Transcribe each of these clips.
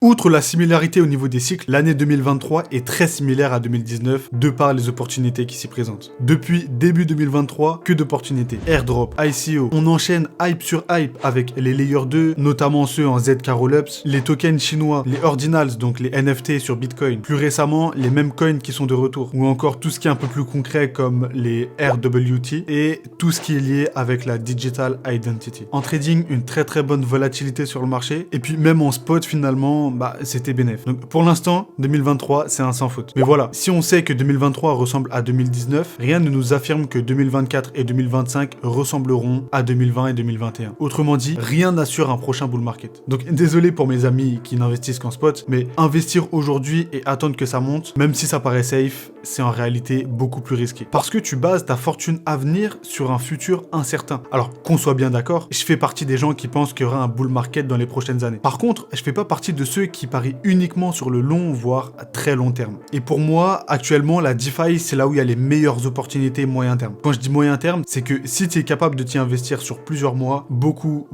Outre la similarité au niveau des cycles, l'année 2023 est très similaire à 2019 de par les opportunités qui s'y présentent. Depuis début 2023, que d'opportunités. Airdrop, ICO, on enchaîne hype sur hype avec les Layer 2, notamment ceux en ZK Rollups, les tokens chinois, les Ordinals, donc les NFT sur Bitcoin, plus récemment les mêmes coins qui sont de retour, ou encore tout ce qui est un peu plus concret comme les RWT et tout ce qui est lié avec la Digital Identity. En trading, une très bonne volatilité sur le marché, et puis même en spot finalement, c'était bénéf. Donc pour l'instant, 2023, c'est un sans faute. Mais voilà, si on sait que 2023 ressemble à 2019, rien ne nous affirme que 2024 et 2025 ressembleront à 2020 et 2021. Autrement dit, rien n'assure un prochain bull market. Donc désolé pour mes amis qui n'investissent qu'en spot, mais investir aujourd'hui et attendre que ça monte, même si ça paraît safe, c'est en réalité beaucoup plus risqué. Parce que tu bases ta fortune à venir sur un futur incertain. Alors qu'on soit bien d'accord, je fais partie des gens qui pensent qu'il y aura un bull market dans les prochaines années. Par contre, je fais pas partie de ceux qui parient uniquement sur le long, voire très long terme. Et pour moi, actuellement, la DeFi, c'est là où il y a les meilleures opportunités moyen terme. Quand je dis moyen terme, c'est que si tu es capable de t'y investir sur plusieurs mois, beaucoup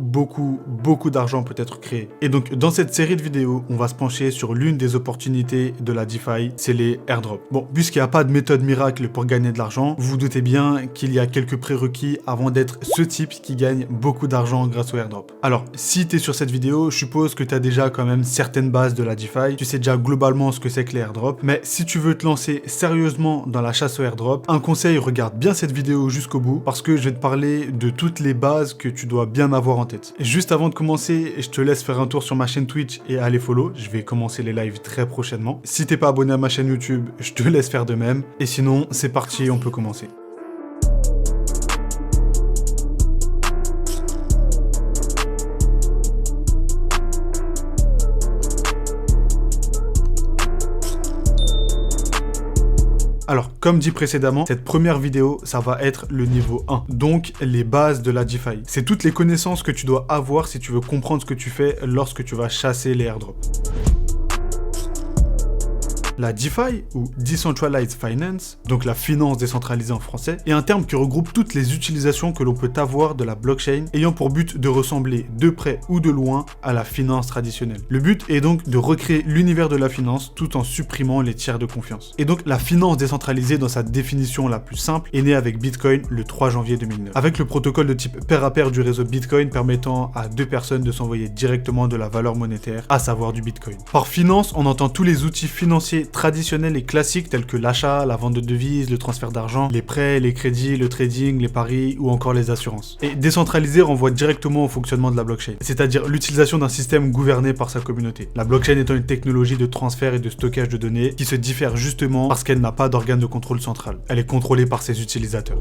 d'argent peut être créé. Et donc, dans cette série de vidéos, on va se pencher sur l'une des opportunités de la DeFi, c'est les airdrops. Bon, puisqu'il n'y a pas de méthode miracle pour gagner de l'argent, vous vous doutez bien qu'il y a quelques prérequis avant d'être ce type qui gagne beaucoup d'argent grâce aux airdrops. Alors, si tu es sur cette vidéo, je suppose que tu as déjà quand même certaines bases de la DeFi, tu sais déjà globalement ce que c'est que les airdrops, mais si tu veux te lancer sérieusement dans la chasse aux airdrops, un conseil, regarde bien cette vidéo jusqu'au bout, parce que je vais te parler de toutes les bases que tu dois bien avoir en tête. Juste avant de commencer, je te laisse faire un tour sur ma chaîne Twitch et aller follow, je vais commencer les lives très prochainement. Si t'es pas abonné à ma chaîne YouTube, je te laisse faire de même, et sinon, c'est parti, on peut commencer. Alors, comme dit précédemment, cette première vidéo, ça va être le niveau 1. Donc, les bases de la DeFi. C'est toutes les connaissances que tu dois avoir si tu veux comprendre ce que tu fais lorsque tu vas chasser les airdrops. La DeFi, ou Decentralized Finance, donc la finance décentralisée en français, est un terme qui regroupe toutes les utilisations que l'on peut avoir de la blockchain, ayant pour but de ressembler de près ou de loin à la finance traditionnelle. Le but est donc de recréer l'univers de la finance tout en supprimant les tiers de confiance. Et donc la finance décentralisée dans sa définition la plus simple est née avec Bitcoin le 3 janvier 2009, avec le protocole de type pair à pair du réseau Bitcoin permettant à deux personnes de s'envoyer directement de la valeur monétaire, à savoir du Bitcoin. Par finance, on entend tous les outils financiers traditionnels et classiques tels que l'achat, la vente de devises, le transfert d'argent, les prêts, les crédits, le trading, les paris ou encore les assurances. Et décentralisé renvoie directement au fonctionnement de la blockchain, c'est-à-dire l'utilisation d'un système gouverné par sa communauté. La blockchain étant une technologie de transfert et de stockage de données qui se diffère justement parce qu'elle n'a pas d'organe de contrôle central. Elle est contrôlée par ses utilisateurs.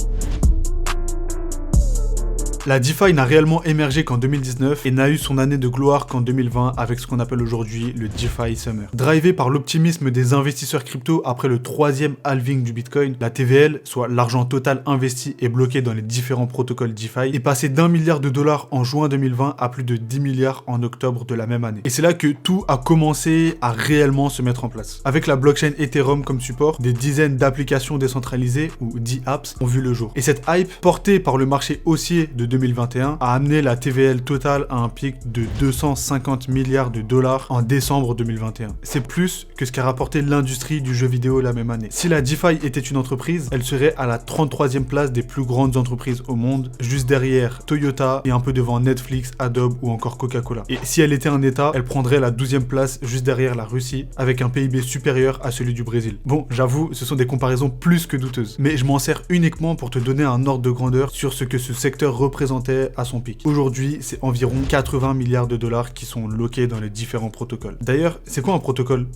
La DeFi n'a réellement émergé qu'en 2019 et n'a eu son année de gloire qu'en 2020 avec ce qu'on appelle aujourd'hui le DeFi Summer. Drivé par l'optimisme des investisseurs crypto après le troisième halving du Bitcoin, la TVL, soit l'argent total investi et bloqué dans les différents protocoles DeFi, est passé d'1 milliard de dollars en juin 2020 à plus de 10 milliards en octobre de la même année. Et c'est là que tout a commencé à réellement se mettre en place. Avec la blockchain Ethereum comme support, des dizaines d'applications décentralisées, ou DApps, ont vu le jour. Et cette hype, portée par le marché haussier de 2021 a amené la TVL totale à un pic de 250 milliards de dollars en décembre 2021. C'est plus que ce qu'a rapporté l'industrie du jeu vidéo la même année. Si la DeFi était une entreprise, elle serait à la 33e place des plus grandes entreprises au monde, juste derrière Toyota et un peu devant Netflix, Adobe ou encore Coca-Cola. Et si elle était un État, elle prendrait la 12e place juste derrière la Russie, avec un PIB supérieur à celui du Brésil. Bon, j'avoue, ce sont des comparaisons plus que douteuses, mais je m'en sers uniquement pour te donner un ordre de grandeur sur ce que ce secteur représente à son pic. Aujourd'hui, c'est environ 80 milliards de dollars qui sont loqués dans les différents protocoles. D'ailleurs, c'est quoi un protocole ?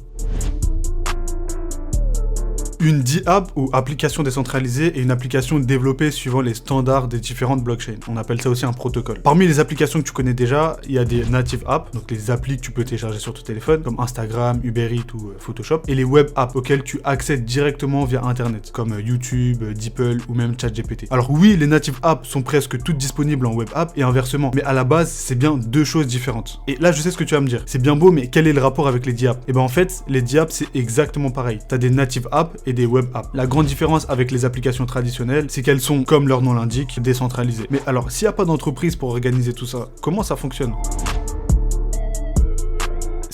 Une DApp ou application décentralisée est une application développée suivant les standards des différentes blockchains. On appelle ça aussi un protocole. Parmi les applications que tu connais déjà, il y a des native apps, donc les applis que tu peux télécharger sur ton téléphone, comme Instagram, Uber Eats ou Photoshop, et les web apps auxquelles tu accèdes directement via Internet, comme YouTube, DeepL ou même ChatGPT. Alors oui, les native apps sont presque toutes disponibles en web app et inversement, mais à la base, c'est bien deux choses différentes. Et là, je sais ce que tu vas me dire. C'est bien beau, mais quel est le rapport avec les DApps ? Et ben en fait, les DApps, c'est exactement pareil. T'as des native apps et des web apps. La grande différence avec les applications traditionnelles, c'est qu'elles sont, comme leur nom l'indique, décentralisées. Mais alors, s'il n'y a pas d'entreprise pour organiser tout ça, comment ça fonctionne ?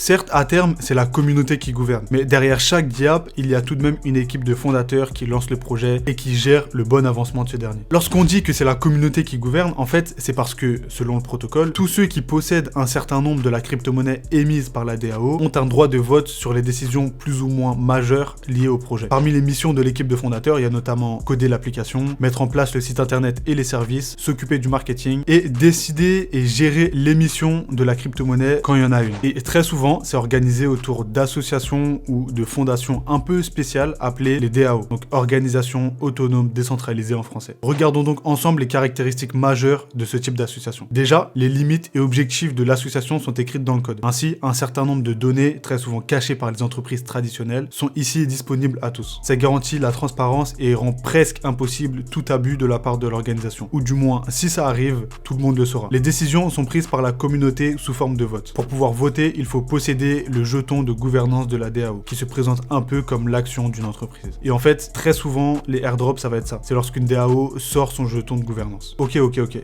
Certes, à terme, c'est la communauté qui gouverne, mais derrière chaque DApp, il y a tout de même une équipe de fondateurs qui lance le projet et qui gère le bon avancement de ce dernier. Lorsqu'on dit que c'est la communauté qui gouverne, en fait, c'est parce que, selon le protocole, tous ceux qui possèdent un certain nombre de la crypto-monnaie émise par la DAO ont un droit de vote sur les décisions plus ou moins majeures liées au projet. Parmi les missions de l'équipe de fondateurs, il y a notamment coder l'application, mettre en place le site internet et les services, s'occuper du marketing et décider et gérer l'émission de la crypto-monnaie quand il y en a une. Et très souvent, c'est organisé autour d'associations ou de fondations un peu spéciales appelées les DAO, donc organisations autonomes décentralisées en français. Regardons donc ensemble les caractéristiques majeures de ce type d'association. Déjà, les limites et objectifs de l'association sont écrites dans le code. Ainsi, un certain nombre de données, très souvent cachées par les entreprises traditionnelles, sont ici disponibles à tous. Ça garantit la transparence et rend presque impossible tout abus de la part de l'organisation. Ou du moins, si ça arrive, tout le monde le saura. Les décisions sont prises par la communauté sous forme de vote. Pour pouvoir voter, il faut posséder le jeton de gouvernance de la DAO, qui se présente un peu comme l'action d'une entreprise. Et en fait, très souvent, les airdrops, ça va être ça. C'est lorsqu'une DAO sort son jeton de gouvernance. Ok,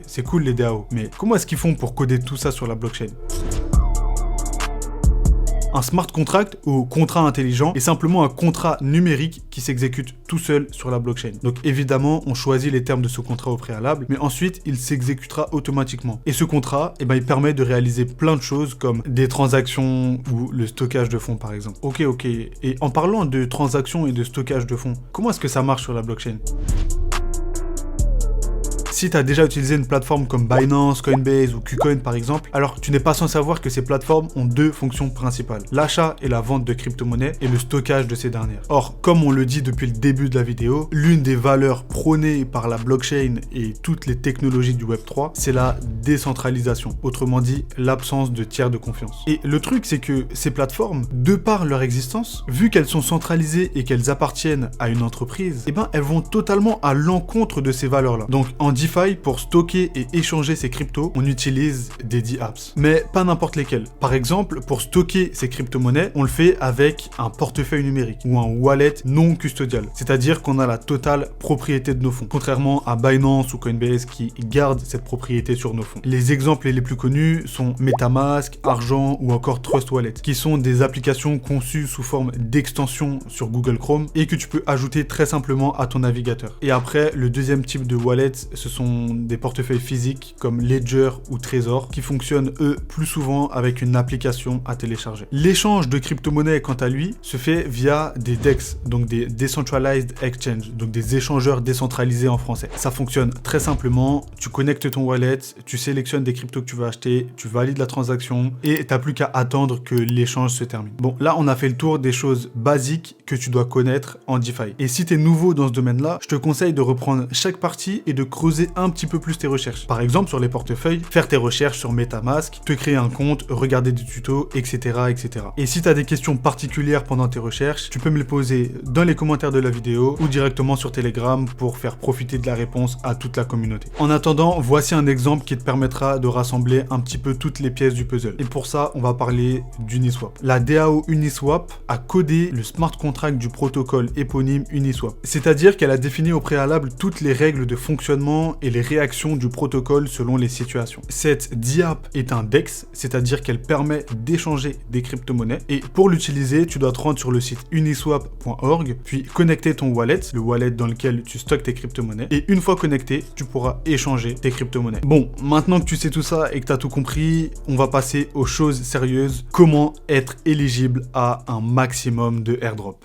c'est cool les DAO, mais comment est-ce qu'ils font pour coder tout ça sur la blockchain ? Un smart contract ou contrat intelligent est simplement un contrat numérique qui s'exécute tout seul sur la blockchain. Donc évidemment, on choisit les termes de ce contrat au préalable, mais ensuite, il s'exécutera automatiquement. Et ce contrat, il permet de réaliser plein de choses comme des transactions ou le stockage de fonds par exemple. Ok. Et en parlant de transactions et de stockage de fonds, comment est-ce que ça marche sur la blockchain ? Si tu as déjà utilisé une plateforme comme Binance, Coinbase ou KuCoin par exemple, alors tu n'es pas sans savoir que ces plateformes ont deux fonctions principales, l'achat et la vente de crypto-monnaies et le stockage de ces dernières. Or, comme on le dit depuis le début de la vidéo, l'une des valeurs prônées par la blockchain et toutes les technologies du Web3, c'est la décentralisation, autrement dit l'absence de tiers de confiance. Et le truc c'est que ces plateformes, de par leur existence, vu qu'elles sont centralisées et qu'elles appartiennent à une entreprise, elles vont totalement à l'encontre de ces valeurs-là. Donc en DeFi, pour stocker et échanger ces cryptos, on utilise des DApps. Mais pas n'importe lesquels. Par exemple, pour stocker ces crypto-monnaies, on le fait avec un portefeuille numérique ou un wallet non custodial. C'est-à-dire qu'on a la totale propriété de nos fonds. Contrairement à Binance ou Coinbase qui gardent cette propriété sur nos fonds. Les exemples les plus connus sont MetaMask, Argent ou encore Trust Wallet, qui sont des applications conçues sous forme d'extension sur Google Chrome et que tu peux ajouter très simplement à ton navigateur. Et après, le deuxième type de wallet, ce sont des portefeuilles physiques comme Ledger ou Trezor qui fonctionnent eux plus souvent avec une application à télécharger. L'échange de crypto-monnaies quant à lui se fait via des DEX, donc des Decentralized Exchange, donc des échangeurs décentralisés en français. Ça fonctionne très simplement, tu connectes ton wallet, tu sélectionnes des cryptos que tu veux acheter, tu valides la transaction et t'as plus qu'à attendre que l'échange se termine. Bon, là on a fait le tour des choses basiques que tu dois connaître en DeFi. Et si t'es nouveau dans ce domaine-là, je te conseille de reprendre chaque partie et de creuser un petit peu plus tes recherches. Par exemple, sur les portefeuilles, faire tes recherches sur MetaMask, te créer un compte, regarder des tutos, etc. Et si tu as des questions particulières pendant tes recherches, tu peux me les poser dans les commentaires de la vidéo ou directement sur Telegram pour faire profiter de la réponse à toute la communauté. En attendant, voici un exemple qui te permettra de rassembler un petit peu toutes les pièces du puzzle. Et pour ça, on va parler d'Uniswap. La DAO Uniswap a codé le smart contract du protocole éponyme Uniswap. C'est-à-dire qu'elle a défini au préalable toutes les règles de fonctionnement et les réactions du protocole selon les situations. Cette DApp est un DEX, c'est-à-dire qu'elle permet d'échanger des crypto-monnaies et pour l'utiliser, tu dois te rendre sur le site uniswap.org, puis connecter ton wallet, le wallet dans lequel tu stockes tes crypto-monnaies et une fois connecté, tu pourras échanger tes crypto-monnaies. Bon, maintenant que tu sais tout ça et que tu as tout compris, on va passer aux choses sérieuses. Comment être éligible à un maximum de airdrop.